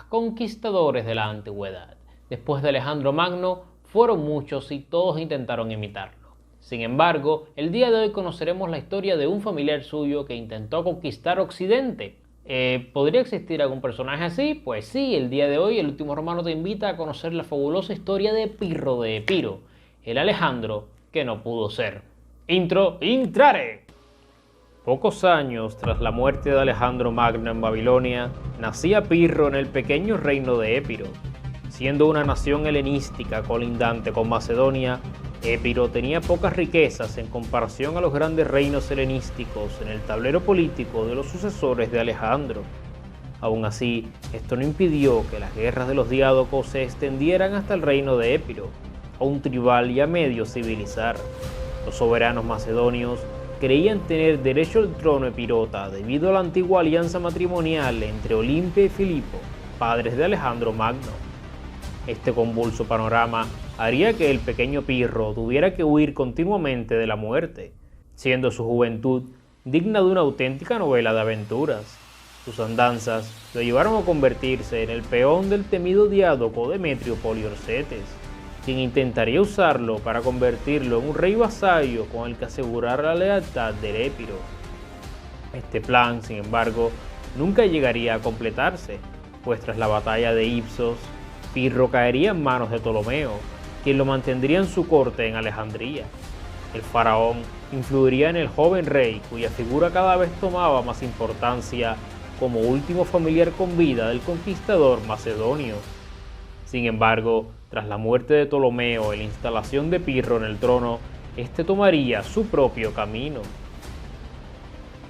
conquistadores de la antigüedad. Después de Alejandro Magno, fueron muchos y todos intentaron imitarlo. Sin embargo, el día de hoy conoceremos la historia de un familiar suyo que intentó conquistar Occidente. ¿Podría existir algún personaje así? Pues sí, el día de hoy el último romano te invita a conocer la fabulosa historia de Pirro de Epiro, el Alejandro que no pudo ser. Intro, intrare. Pocos años tras la muerte de Alejandro Magno en Babilonia, nacía Pirro en el pequeño reino de Épiro. Siendo una nación helenística colindante con Macedonia, Épiro tenía pocas riquezas en comparación a los grandes reinos helenísticos en el tablero político de los sucesores de Alejandro. Aún así, esto no impidió que las guerras de los diádocos se extendieran hasta el reino de Épiro, a un tribal y a medio civilizar. Los soberanos macedonios creían tener derecho al trono epirota debido a la antigua alianza matrimonial entre Olimpia y Filipo, padres de Alejandro Magno. Este convulso panorama haría que el pequeño Pirro tuviera que huir continuamente de la muerte, siendo su juventud digna de una auténtica novela de aventuras. Sus andanzas lo llevaron a convertirse en el peón del temido diádoco Demetrio Poliorcetes, quien intentaría usarlo para convertirlo en un rey vasallo con el que asegurar la lealtad del Épiro. Este plan, sin embargo, nunca llegaría a completarse, pues tras la batalla de Ipsos, Pirro caería en manos de Ptolomeo, quien lo mantendría en su corte en Alejandría. El faraón influiría en el joven rey, cuya figura cada vez tomaba más importancia como último familiar con vida del conquistador macedonio. Sin embargo, tras la muerte de Ptolomeo y la instalación de Pirro en el trono, este tomaría su propio camino.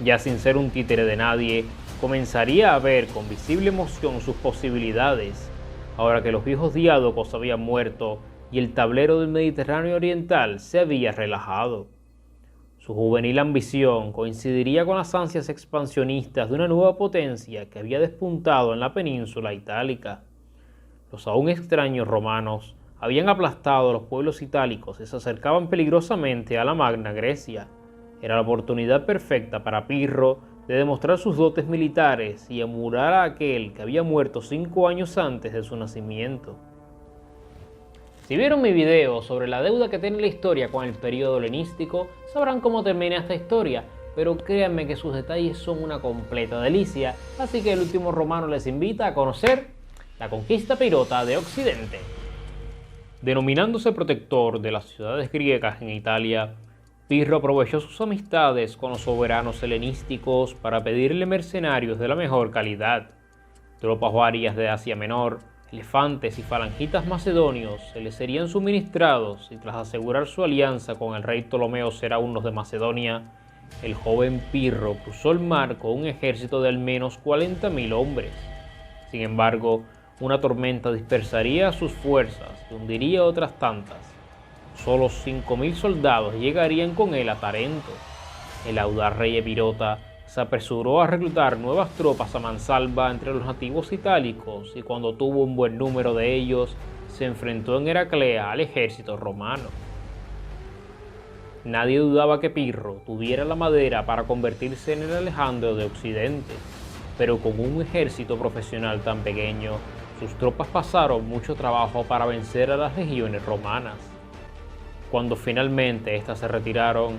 Ya sin ser un títere de nadie, comenzaría a ver con visible emoción sus posibilidades, ahora que los viejos diádocos habían muerto y el tablero del Mediterráneo oriental se había relajado. Su juvenil ambición coincidiría con las ansias expansionistas de una nueva potencia que había despuntado en la península itálica. Los aún extraños romanos habían aplastado a los pueblos itálicos y se acercaban peligrosamente a la Magna Grecia. Era la oportunidad perfecta para Pirro de demostrar sus dotes militares y emular a aquel que había muerto 5 años antes de su nacimiento. Si vieron mi video sobre la deuda que tiene la historia con el periodo helenístico, sabrán cómo termina esta historia, pero créanme que sus detalles son una completa delicia, así que el último romano les invita a conocer la conquista pirota de Occidente. Denominándose protector de las ciudades griegas en Italia, Pirro aprovechó sus amistades con los soberanos helenísticos para pedirle mercenarios de la mejor calidad. Tropas varias de Asia Menor, elefantes y falangitas macedonios se le serían suministrados y tras asegurar su alianza con el rey Ptolomeo Seraunos de Macedonia, el joven Pirro cruzó el mar con un ejército de al menos 40.000 hombres. Sin embargo, una tormenta dispersaría a sus fuerzas y hundiría otras tantas. Solo 5.000 soldados llegarían con él a Tarento. El audaz rey epirota se apresuró a reclutar nuevas tropas a mansalva entre los nativos itálicos y cuando tuvo un buen número de ellos, se enfrentó en Heraclea al ejército romano. Nadie dudaba que Pirro tuviera la madera para convertirse en el Alejandro de Occidente, pero con un ejército profesional tan pequeño, sus tropas pasaron mucho trabajo para vencer a las legiones romanas. Cuando finalmente éstas se retiraron,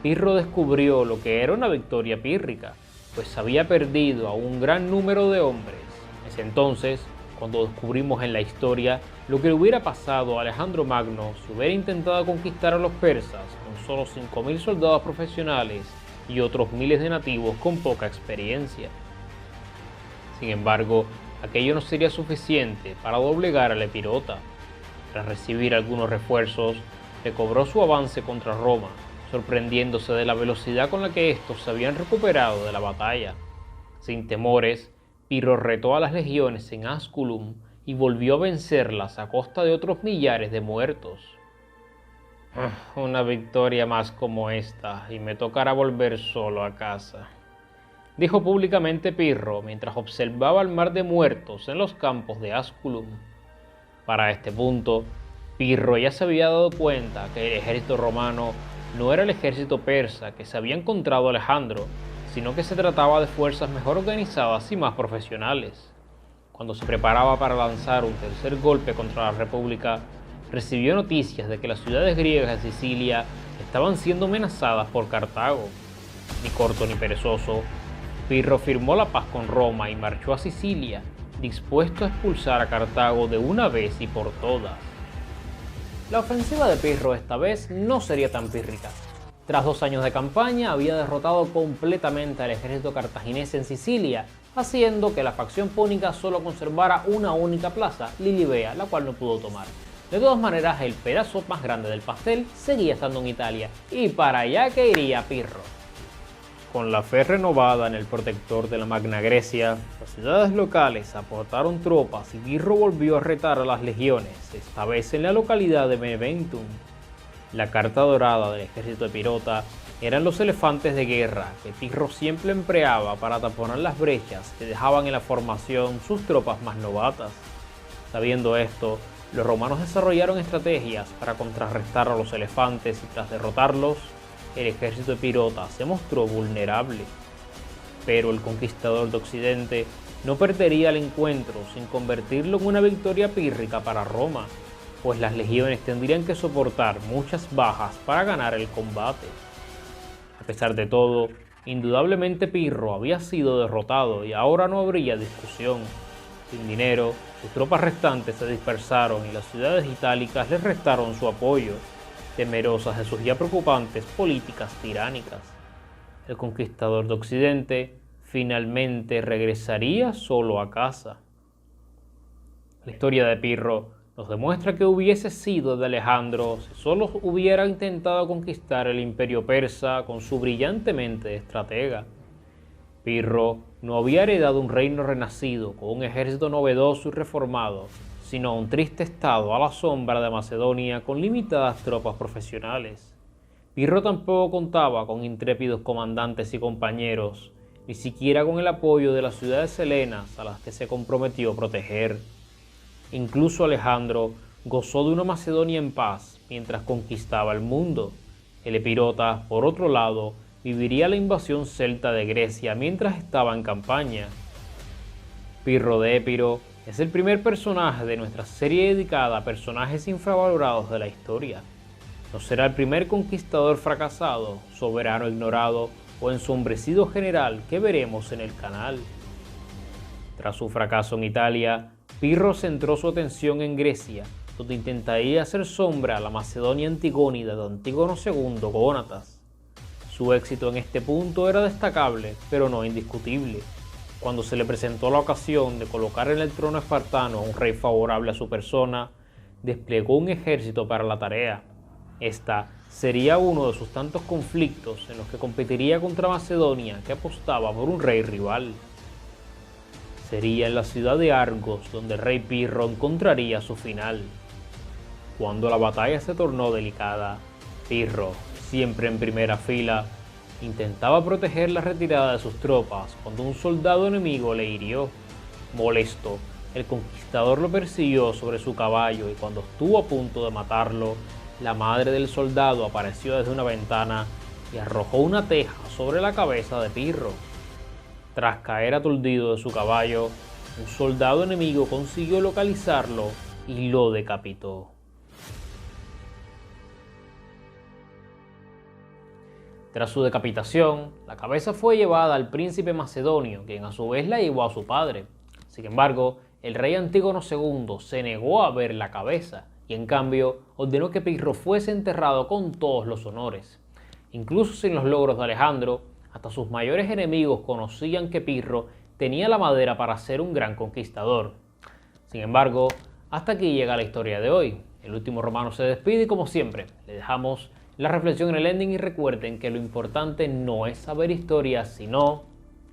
Pirro descubrió lo que era una victoria pírrica, pues había perdido a un gran número de hombres. Es entonces cuando descubrimos en la historia lo que le hubiera pasado a Alejandro Magno si hubiera intentado conquistar a los persas con solo 5.000 soldados profesionales y otros miles de nativos con poca experiencia. Sin embargo, aquello no sería suficiente para doblegar al epirota. Tras recibir algunos refuerzos, recobró su avance contra Roma, sorprendiéndose de la velocidad con la que estos se habían recuperado de la batalla. Sin temores, Pirro retó a las legiones en Asculum y volvió a vencerlas a costa de otros millares de muertos. Una victoria más como esta y me tocará volver solo a casa, dijo públicamente Pirro mientras observaba el mar de muertos en los campos de Asculum. Para este punto, Pirro ya se había dado cuenta que el ejército romano no era el ejército persa que se había encontrado Alejandro, sino que se trataba de fuerzas mejor organizadas y más profesionales. cuando se preparaba para lanzar un tercer golpe contra la República, recibió noticias de que las ciudades griegas de Sicilia estaban siendo amenazadas por Cartago. Ni corto ni perezoso, Pirro firmó la paz con Roma y marchó a Sicilia, dispuesto a expulsar a Cartago de una vez y por todas. La ofensiva de Pirro esta vez no sería tan pírrica. Tras 2 años de campaña, había derrotado completamente al ejército cartaginés en Sicilia, haciendo que la facción púnica solo conservara una única plaza, Lilibea, la cual no pudo tomar. De todas maneras, el pedazo más grande del pastel seguía estando en Italia, y para allá que iría Pirro. Con la fe renovada en el protector de la Magna Grecia, las ciudades locales aportaron tropas y Pirro volvió a retar a las legiones, esta vez en la localidad de Beneventum. La carta dorada del ejército epirota eran los elefantes de guerra que Pirro siempre empleaba para taponar las brechas que dejaban en la formación sus tropas más novatas. Sabiendo esto, los romanos desarrollaron estrategias para contrarrestar a los elefantes y tras derrotarlos, el ejército epirota se mostró vulnerable. Pero el conquistador de Occidente no perdería el encuentro sin convertirlo en una victoria pírrica para Roma, pues las legiones tendrían que soportar muchas bajas para ganar el combate. A pesar de todo, indudablemente Pirro había sido derrotado y ahora no habría discusión. Sin dinero, sus tropas restantes se dispersaron y las ciudades itálicas les restaron su apoyo, temerosas de sus ya preocupantes políticas tiránicas. El conquistador de Occidente finalmente regresaría solo a casa. La historia de Pirro nos demuestra que hubiese sido de Alejandro si solo hubiera intentado conquistar el imperio persa con su brillante mente de estratega. Pirro no había heredado un reino renacido con un ejército novedoso y reformado, sino un triste estado a la sombra de Macedonia con limitadas tropas profesionales. Pirro tampoco contaba con intrépidos comandantes y compañeros, ni siquiera con el apoyo de las ciudades helenas a las que se comprometió a proteger. Incluso Alejandro gozó de una Macedonia en paz mientras conquistaba el mundo. El epirota, por otro lado, viviría la invasión celta de Grecia mientras estaba en campaña. Pirro de Épiro es el primer personaje de nuestra serie dedicada a personajes infravalorados de la historia. No será el primer conquistador fracasado, soberano ignorado o ensombrecido general que veremos en el canal. Tras su fracaso en Italia, Pirro centró su atención en Grecia, donde intentaría hacer sombra a la Macedonia antigónida de Antígono II Gónatas. Su éxito en este punto era destacable, pero no indiscutible. Cuando se le presentó la ocasión de colocar en el trono espartano a un rey favorable a su persona, desplegó un ejército para la tarea. Esta sería uno de sus tantos conflictos en los que competiría contra Macedonia, que apostaba por un rey rival. Sería en la ciudad de Argos donde el rey Pirro encontraría su final. Cuando la batalla se tornó delicada, Pirro, siempre en primera fila, intentaba proteger la retirada de sus tropas cuando un soldado enemigo le hirió. Molesto, el conquistador lo persiguió sobre su caballo y cuando estuvo a punto de matarlo, la madre del soldado apareció desde una ventana y arrojó una teja sobre la cabeza de Pirro. Tras caer aturdido de su caballo, un soldado enemigo consiguió localizarlo y lo decapitó. Tras su decapitación, la cabeza fue llevada al príncipe macedonio, quien a su vez la llevó a su padre. Sin embargo, el rey Antígono II se negó a ver la cabeza y en cambio ordenó que Pirro fuese enterrado con todos los honores. Incluso sin los logros de Alejandro, hasta sus mayores enemigos conocían que Pirro tenía la madera para ser un gran conquistador. Sin embargo, hasta aquí llega la historia de hoy. El último romano se despide y como siempre, le dejamos la reflexión en el ending y recuerden que lo importante no es saber historia, sino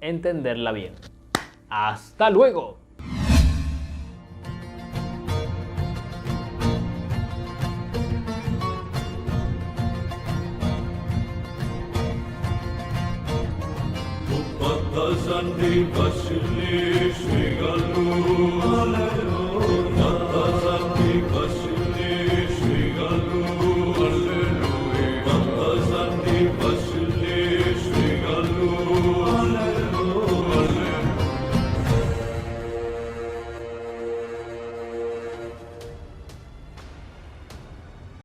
entenderla bien. ¡Hasta luego! Vasili Srigalu, Hallelujah.